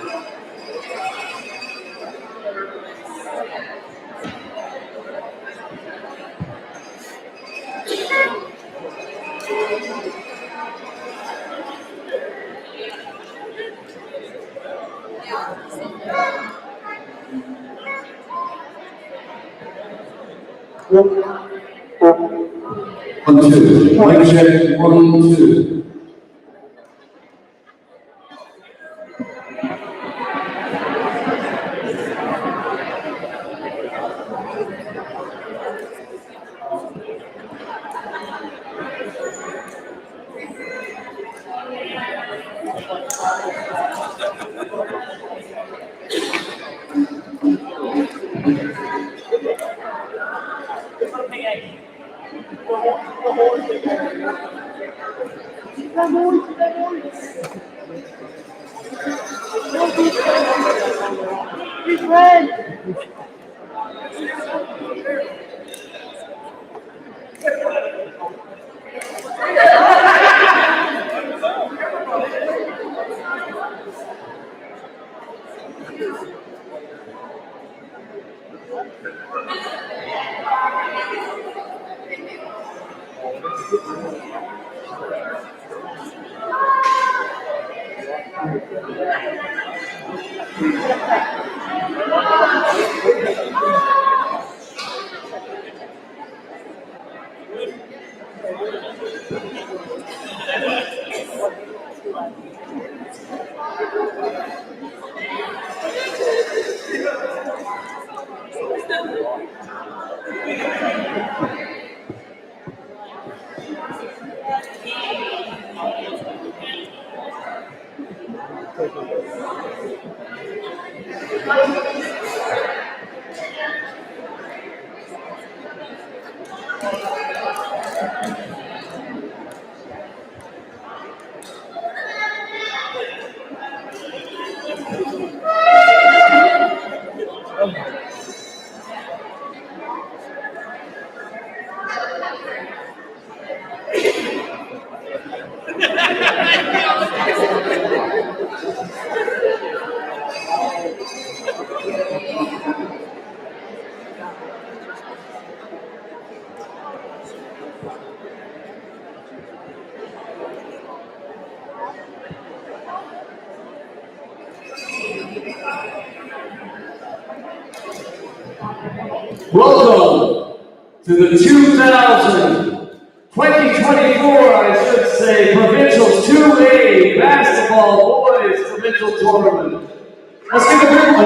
1, 2. Mic check. 1, 2. Welcome to the 2024, I should say, Provincials 2A Basketball Boys Provincial Tournament. Let's give a big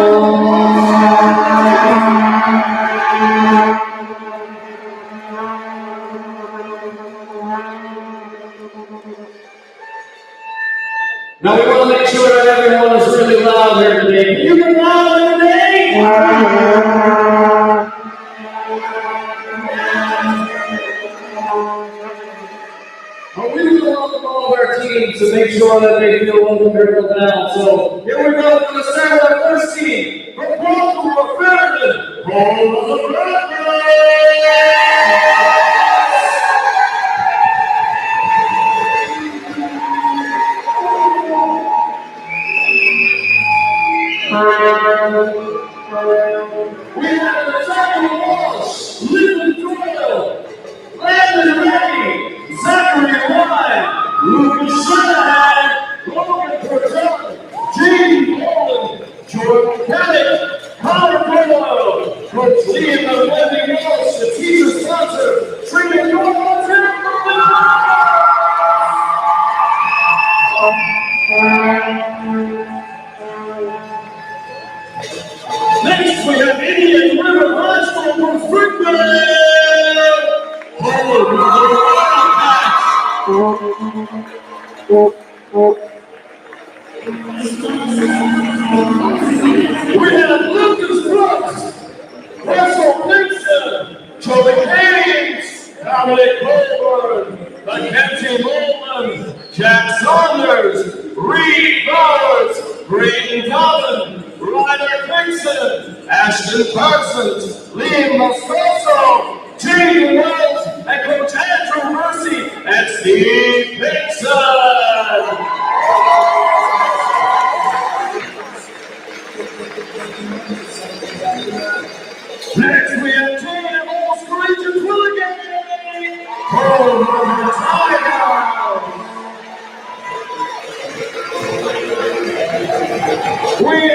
Now we want to make sure that everyone is really loud here today. Can you get loud today? We welcome all of our teams to make sure that they feel welcome here down. So here we go. We're going to start with our first team. From Baltimore, Maryland. We have the second Walsh, Lyndon Doyle, Landon Reddy, Zachary Wine, Lucas Shanahan, Logan Portell, Gene Boland, Jordan Caddick, Connor Doyle, Coach Liam and Wendy Walsh, the teacher sponsor, Trina Doyle, Next, we have Indian River High School from Springfield. We have Lucas Brooks, Russell Nixon, Joey Haynes, Dominic Colburn, Mackenzie Bowman, Jack Saunders, Reed Bowers, Braden Collins, Ryder Dixon, Ashton Parsons, Liam Moscoso, Jamie Wells, and Coach Andrew Mercy, and Steve Dixon.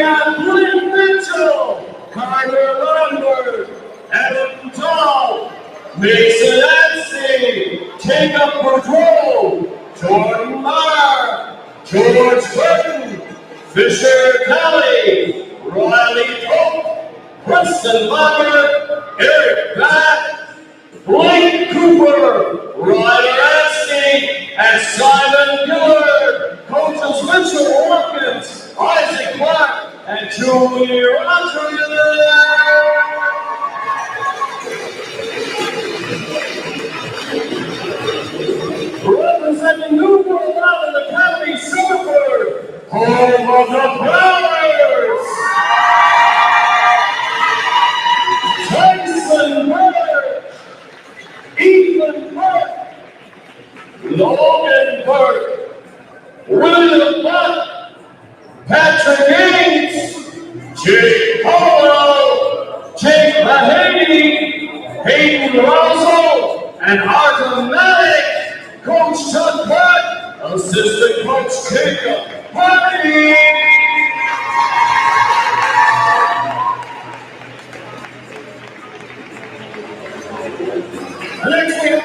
have Blake Mitchell, Carter Lundberg, Evan Tall, Mason Anstey, Jacob Boudreau, Jordan Marr, George Burton, Fisher Kelly, Riley Pope, Preston Lager, Eric Batt, Blake Cooper, Ryder Anstey, and Simon Gillard. Coaches Mitchell Watkins, Isaac Clark, and Julie Rodriguez. Representing Newport Island Academy Silver, home of the Prowlers, Tyson Miller, Ethan Park, Logan Burke, William Buck, Patrick Gaines, Jake Polo, Jake Mahaney, Hayden Russell, and Arthur Malik. Coach Chuck Pratt, assistant coach Jacob Hardy. Next we have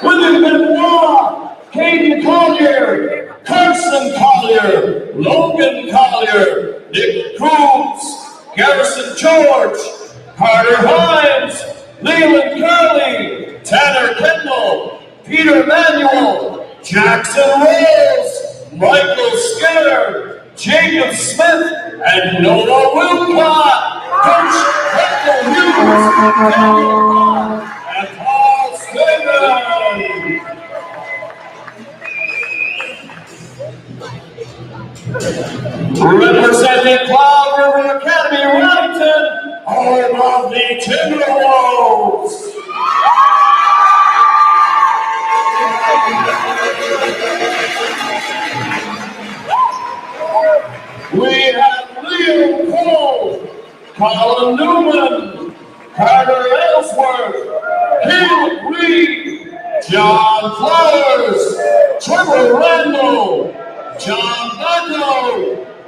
William Benoit, Caden Collier, Carson Collier, Logan Collier, Nick Cruz, Garrison George, Carter Hines, Leland Curley, Tanner Kendall, Peter Manuel, Jackson Rose, Michael Skinner, Jacob Smith, and Noah Wilcott. Coach Kendall Hughes, Daniel Bond, and Paul Stevens. Representing Cloud River Academy, Wellington, home of the Timberwolves. We have Leo Cole, Colin Newman, Carter Ellsworth, Caleb Reed, John Flowers, Trevor Randall, John Bucko,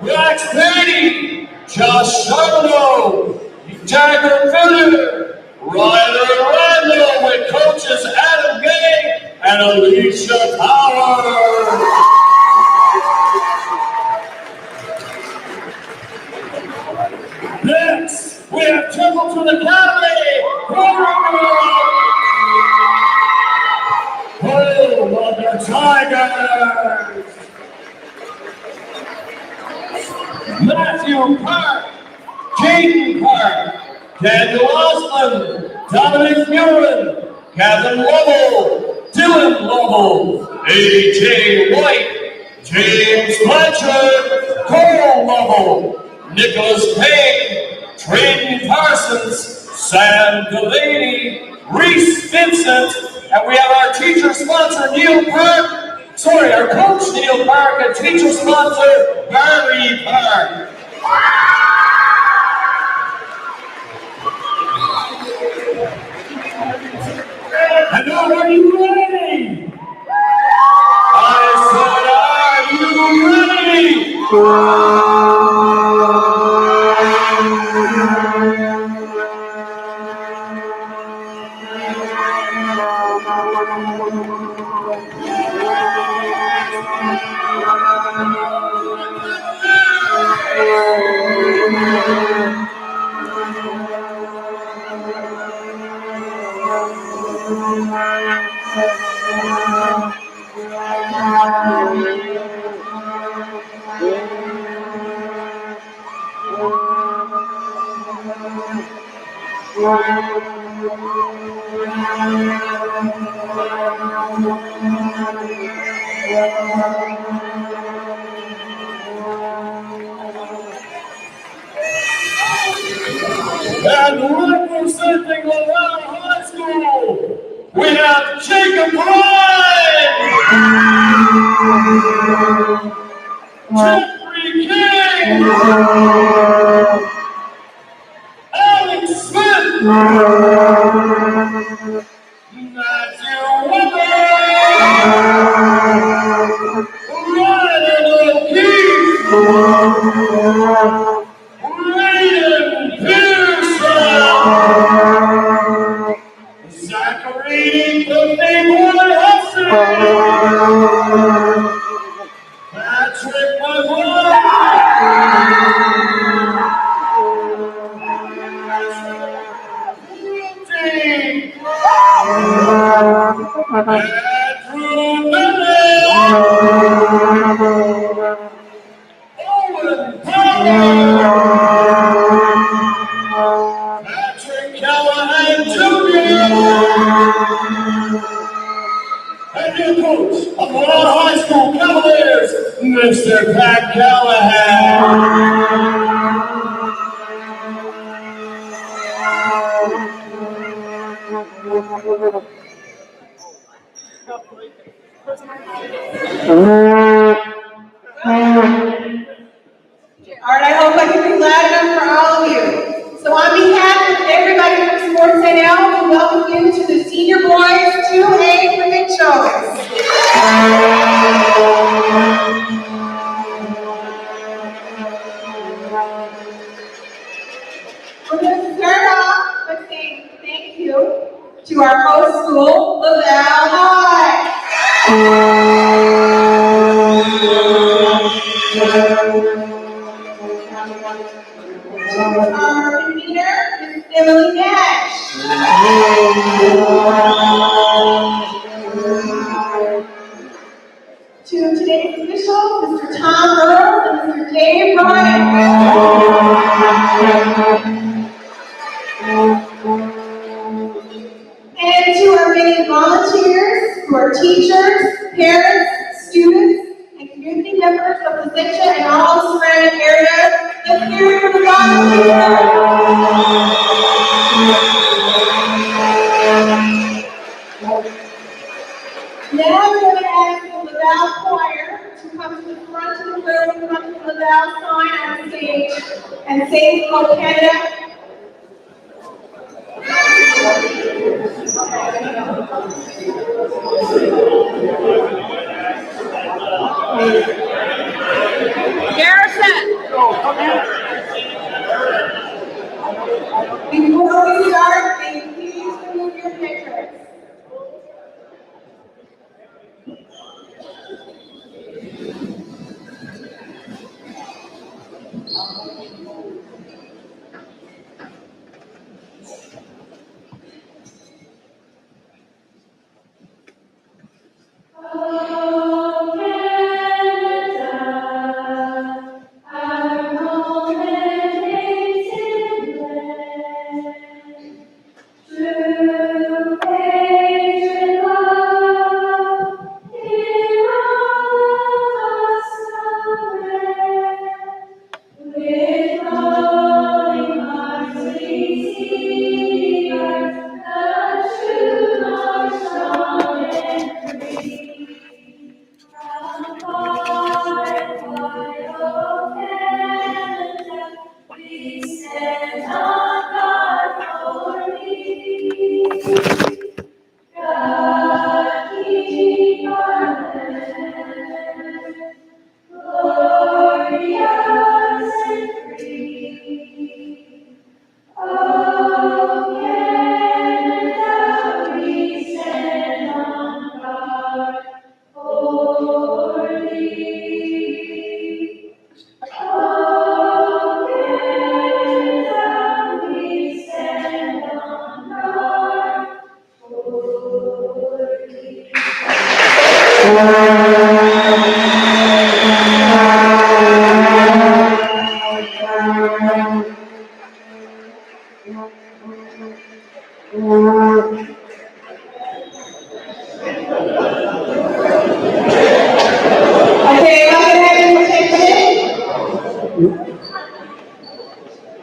Rex Beatty, Josh Charbonneau, Jagger Filler, Ryder Randall with coaches Adam Gay and Alicia Power. Next, we have Templeton Academy, home of the Tigers. Matthew Park, Jaden Park, Daniel Osmond, Dominic Murin, Kevin Lovell, Dylan Lovell, AJ White, James Blanchard, Cole Lovell, Nicholas Payne, Trayden Parsons, Sam Delaney, Reese Vincent, and we have our teacher sponsor Neil Park. Our coach Neil Park and teacher sponsor Barry Park. And now are you ready? I said, are you ready? And representing Laval High School, we have Jacob Ryan, Jeffrey King, Alex Smith, Matthew Weber, coach of the Laval High School Cavaliers, Mr. Pat Callahan. All right, I hope I can be loud enough for all of you. So on behalf of everybody from Sports NL, we welcome you to the Senior Boys 2A Provincials. We're going to start off by saying thank you to our host school, Laval High. Our convener is Emily Nash. To today's officials, Mr. Tom Earl and Mr. Dave Ryan. And to our many volunteers who are teachers, parents, students, and community members of Placentia and all surrounding areas, let's hear it for the volunteers. Now I'm going to ask the Laval Choir to come to the front of the room, come to the Laval sign on stage, and sing "O Canada." Garrison! Before we start, may you please remove your pictures.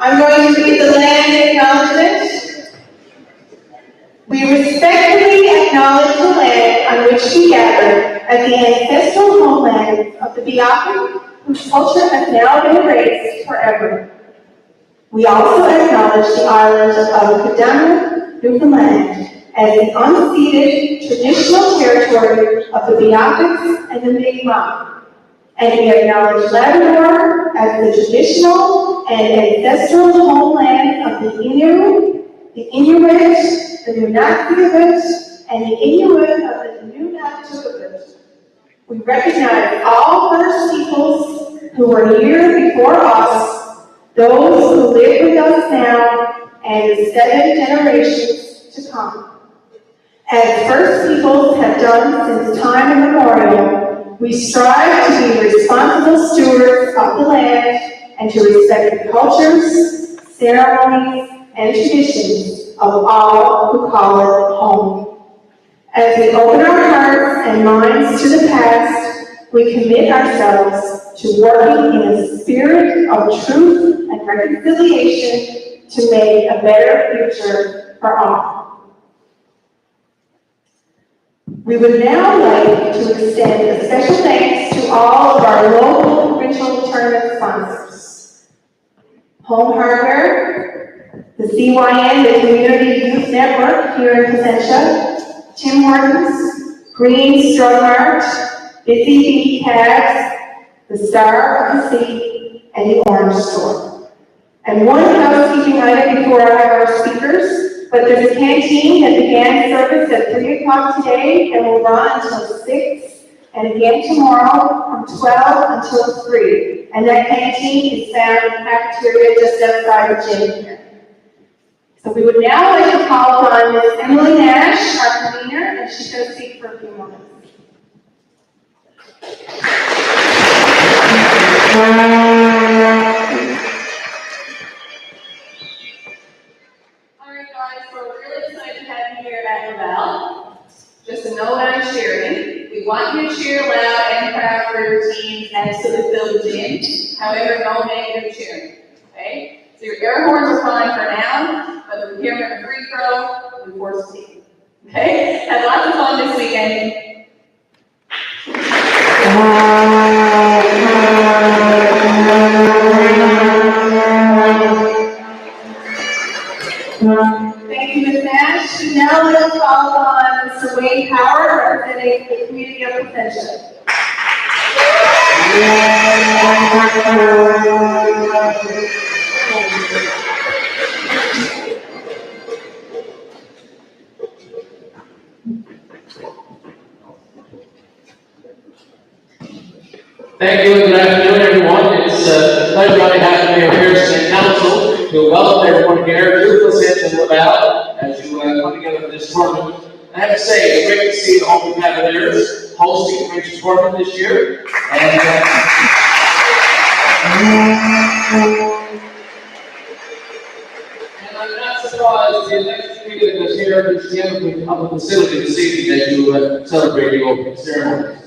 I'm going to read the land acknowledgement. We respectfully acknowledge the land on which we gather as the ancestral homeland of the Beothuk, whose culture has now been erased forever. We also acknowledge the island of Abracadabra, Newfoundland, as the unceded traditional territory of the Beothuks and the Mi'kmaq. And we acknowledge Labrador as the traditional and ancestral homeland of the Innu, the Inuit, the Nunatsiavut, and the Inuit of the Nunatuavut. We recognize all First Peoples who were here before us, those who live with us now, and the 7 generations to come. As First Peoples have done since time immemorial, we strive to be responsible stewards of the land and to respect the cultures, ceremonies, and traditions of all who call it home. As we open our hearts and minds to the past, we commit ourselves to working in a spirit of truth and reconciliation to make a better future for all. We would now like to extend a special thanks to all of our local provincial tournament sponsors. Home Hardware, the CYN, the Community Youth Network here in Placentia, Tim Hortons, Green Strong Mart, Busy Bee Cabs, the Star of the Sea, and the Orange Store. And one housekeeping item before I have our speakers, but there's a canteen that began service at 3 o'clock today and will run until 6, and again tomorrow from 12 until 3. And that canteen is found in the cafeteria just outside the gym here. So we would now like to call upon Ms. Emily Nash, our convener, and she's going to speak for a few moments. Alright guys, so we're really excited to have you here at Laval. Just to know that I'm cheering. We want you to cheer loud and proud for your teams and so to fill the gym. However, no negative cheering. Okay? So your air horns are fine for now, but the procurement and free throw, we force the team. Okay? Have lots of fun this weekend. Thank you, Ms. Nash. Now let's call upon Mr. Wayne Power, representing the community of Placentia. Thank you and good afternoon, everyone. It's a pleasure on behalf of Mayor Pierce and Council to welcome everyone here to Placentia and Laval as you come together for this tournament. I have to say, it's great to see the Home Cavaliers hosting the provincial tournament this year. And I'm not surprised the elected community that's here to see the facility this evening as you celebrate the opening ceremonies.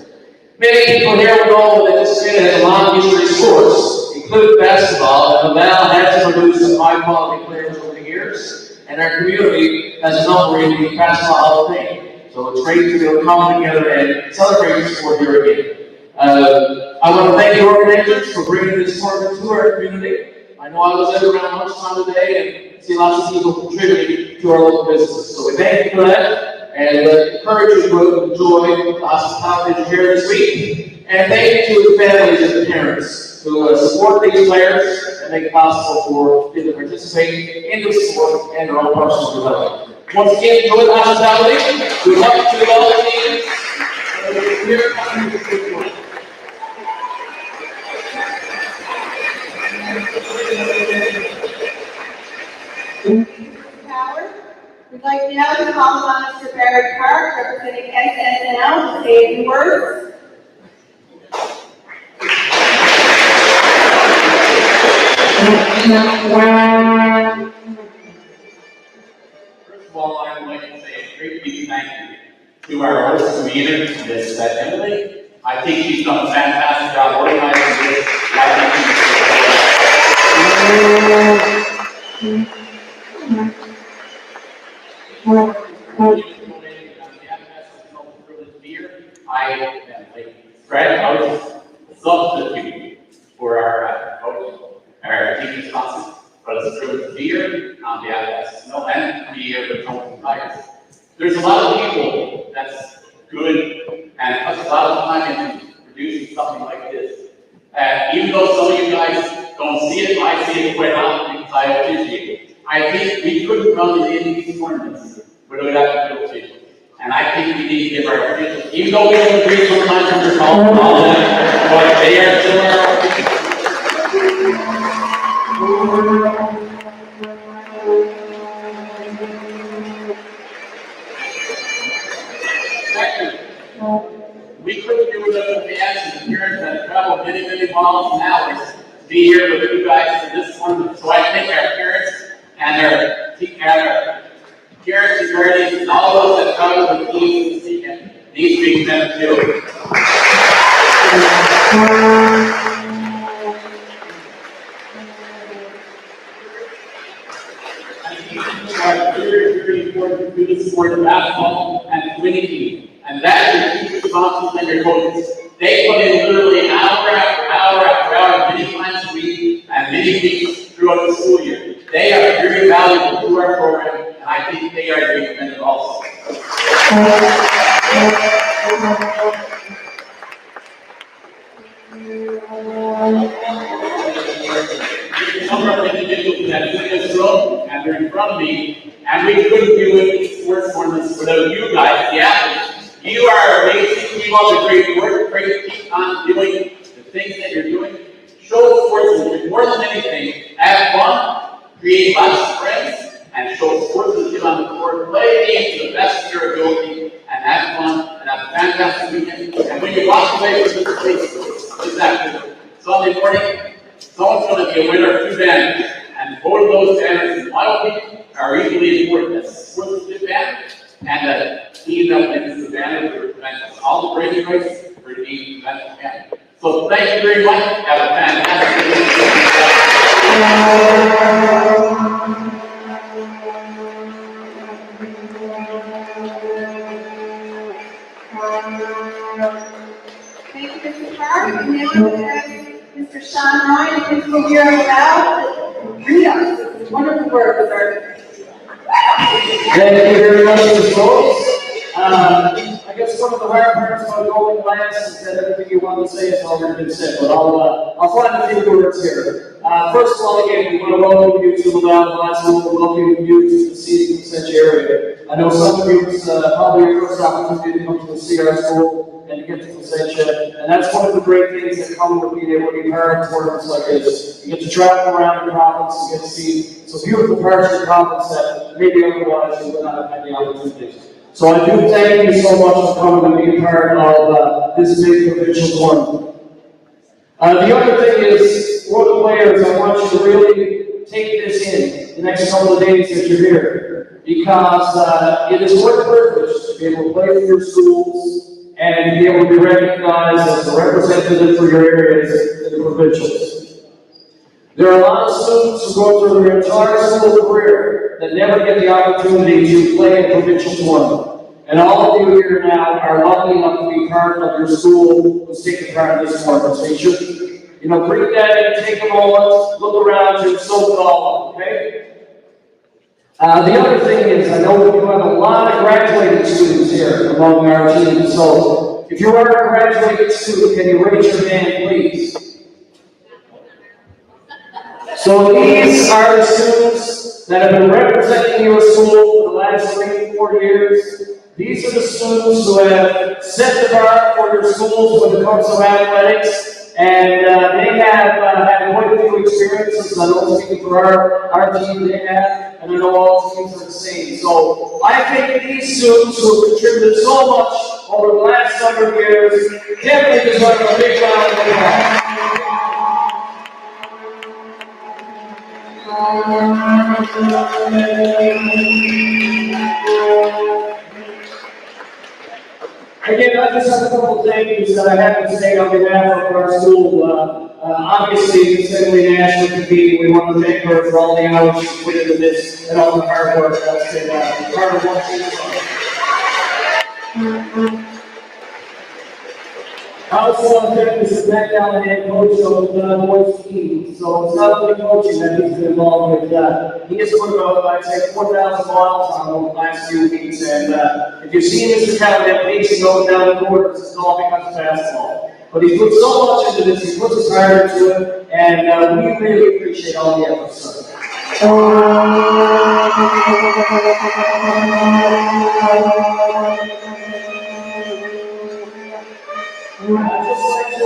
Many people here will know that this community has a long history of sports, including basketball, and Laval has produced some high-quality players over the years, and our community has a number in the Basketball Hall of Fame. So it's great to be able to come together and celebrate the sport here again. I want to thank the organizers for bringing this tournament to our community. I know I was there around lunchtime today and see lots of people contributing to our local businesses. So we thank you for that. And encourage you to enjoy the hospitality here this week. And thank you to the families and the parents who support these players and make it possible for them to participate in the sport and their own personal development. Once again, enjoy the hospitality. We love you to all the teams. We'd like now to call upon Mr. Barry Park, representing SSNL, to say a few words. First of all, I would like to say a great big thank you to our host convener, Ms. Emily. I think she's done a fantastic job organizing this. Greg, I was a substitute for our coach, our team sponsor, but it's a privilege to be here on behalf of SSNL and be here with Tony Tigers. There's a lot of people that's good and puts a lot of time into producing something like this. Even though some of you guys don't see it, I see it quite often because I appreciate it. I think we couldn't run these tournaments without the officials. And I think we need to give our officials, even though we don't agree sometimes on their call and all that, but they are still our Second, we couldn't do it with the action of parents that travel many, many miles and hours to be here with you guys for this one. So I thank our parents and our parents and guardians and all those that travel with teams this weekend. these big men do. Very, very important to the sport of basketball and winning team. And that is your teachers, sponsors, and your coaches. They put in literally hour after hour after hour, many times a week, and many weeks throughout the school year. They are very valuable to our program, and I think they are being commended also. Some of our individuals that are in this room and they're in front of me, and we couldn't do it sports tournaments without you guys, the athletes. You are amazing. Keep up the great work. Great. Keep on doing the things that you're doing. Show sports more than anything. Have fun, create lots of friends, and show sports that on the court. Play games to the best of your ability, and have fun, and have a fantastic weekend. And when you walk away from this place, this afternoon, Sunday morning, someone's going to be a winner of 2 banners, and both of those banners, in my opinion, are equally important as sportsmanship banner and the team that wins the banner for Provincials. All the bragging rights for the Provincials banner. So thank you very much. Have a fantastic Thank you, Mr. Park. And now we have Mr. Sean Ryan, principal here at Laval, to read us this wonderful work with our. Thank you very much, Ms. Rose. I guess one of the hard parts about going last is that everything you want to say has already been said, but I'll find a few words here. First of all, again, we want to welcome you to Laval High School. We're welcoming you to the city of Placentia area. I know some of you, it's probably your first opportunity to come to see our school and to get to Placentia, and that's one of the great things that come with being able to be part of tournaments like this. You get to travel around the province, you get to see some beautiful parts of the province that maybe otherwise you would not have had the opportunity. So I do thank you so much for coming and being part of this big provincial tournament. The other thing is, for the players, I want you to really take this in the next couple of days that you're here, because it is quite a privilege to be able to play for your schools and to be able to be recognized as a representative for your areas in the provincials. There are a lot of students who go through their entire school career that never get the opportunity to play a provincial tournament. And all of you here now are lucky enough to be part of your school who's taking part in this tournament. So you should, bring that in, take a moment, look around you, soak it all up, okay? The other thing is, I know we have a lot of graduating students here among our team. So if you are a graduating student, can you raise your hand, please? So these are the students that have been representing your school for the last 3-4 years. These are the students who have set the bar for your schools when it comes to athletics, and they have had quite a few experiences. I know speaking for our team they have, and I know all teams are the same. So I think these students who have contributed so much over the last number of years definitely deserve a big round of applause. Again, I just have a couple of thank yous that I have to say on behalf of our school. Obviously, considering national competing, we want to thank her for all the hours she put into this and all the hard work that's been part of what she's done. I also want to thank Mr. Matt Allen, head coach of the boys team. So it's not only coaching that he's been involved with. He has put about, I'd say, 4,000 miles on the last few weeks. And if you see Mr. Callahan, please go down the court. This is all because of basketball. But he put so much into this. He puts his heart into it, and we really appreciate all the efforts, sir. I'd just like to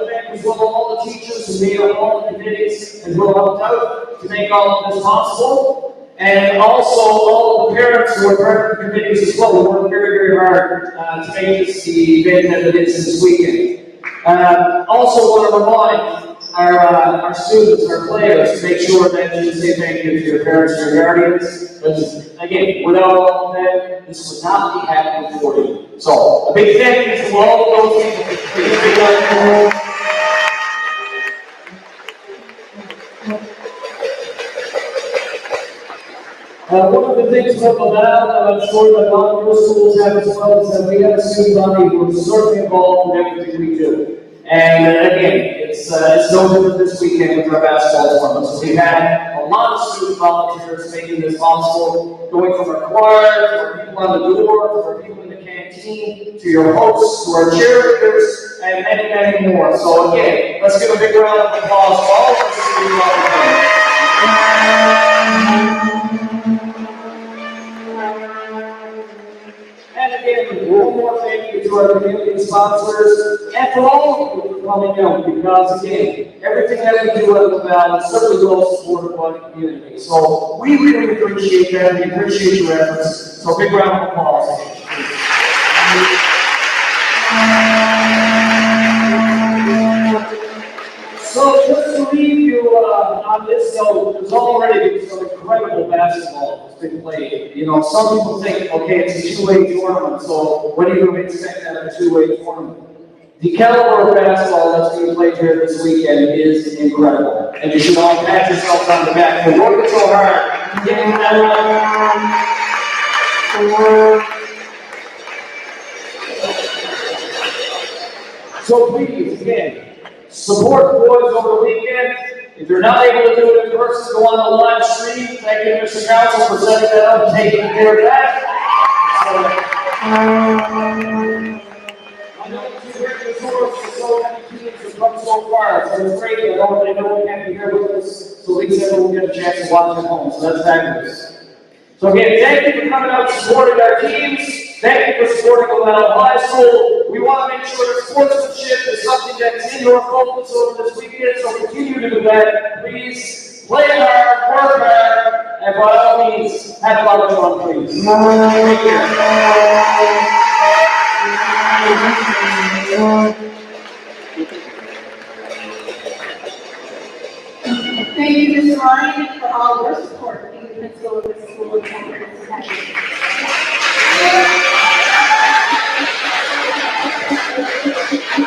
thank as well all the teachers who made up all the committees and who helped out to make all of this possible. And also all of the parents who are part of the committees as well, who worked very, very hard to make this the event that it is this weekend. Also want to remind our students, our players, make sure that you say thank you to your parents and your guardians. Because again, without all of them, this would not be happening for you. So a big thank you to all of those people. Please be like. One of the things about Laval that I'm sure that a lot of your schools have as well is that we have a student body who is certainly involved in everything we do. And again, it's no different this weekend with our basketball tournament. So we had a lot of student volunteers making this possible, going from our choir, to our people on the door, to our people in the canteen, to your hosts, to our cheerleaders, and many, many more. So again, let's give a big round of applause for all of our student volunteers. And again, one more thank you to our community sponsors and to all of you for coming out, because again, everything that we do at Laval is certainly well supported by the community. So we really appreciate that. We appreciate your efforts. So big round of applause. So just to leave you on this note, there's already been some incredible basketball that's been played. You know, some people think, okay, it's a two-way tournament, so what are you going to expect out of a two-way tournament? The caliber of basketball that's being played here this weekend is incredible. And you should all pat yourselves on the back for working so hard. Getting that So please, again, support the boys over the weekend. If you're not able to do it in person, go on the live stream. Thank you, Mr. Council, for setting that up and taking care of that. I know it's a great resource for so many teams have come so far. So it's great that everyone can be here with us, so at least everyone will get a chance to watch at home. So that's fabulous. So again, thank you for coming out and supporting our teams. Thank you for supporting Laval High School. We want to make sure that sportsmanship is something that's in your focus over this weekend, so continue to do that. Please play hard, work hard, and by all means, have a lot of fun, please. Thank Thank you, Mr. Ryan, for all your support being the principal of the school and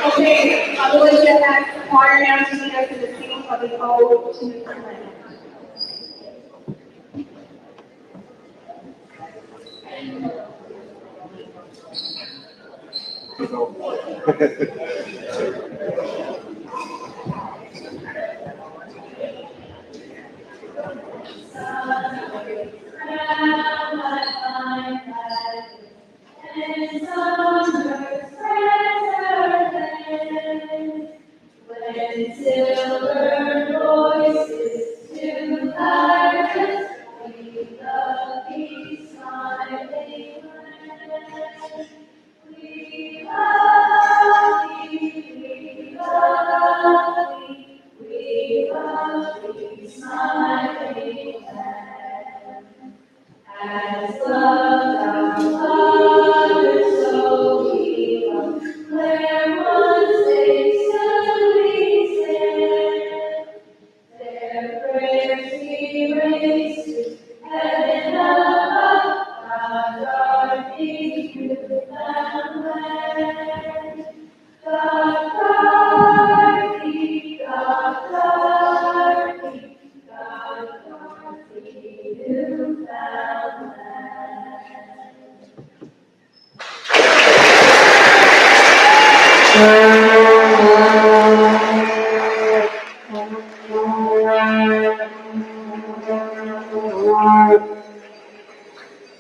Okay, I would like to ask the choir now to lead us in the singing of the ode to the land. When silver voices to harvest, we love thee, smiling land. We love thee, we love thee, we love thee, smiling land. As love thou Father, so we love, where one saves to be stand. Their prayers we raise to heaven above, God guard thee through the land. God guard thee, God guard thee, God guard thee, Newfoundland.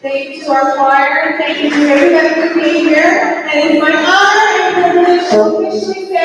Thank you to our choir, and thank you to everybody for being here. And it's my honor and privilege to officially say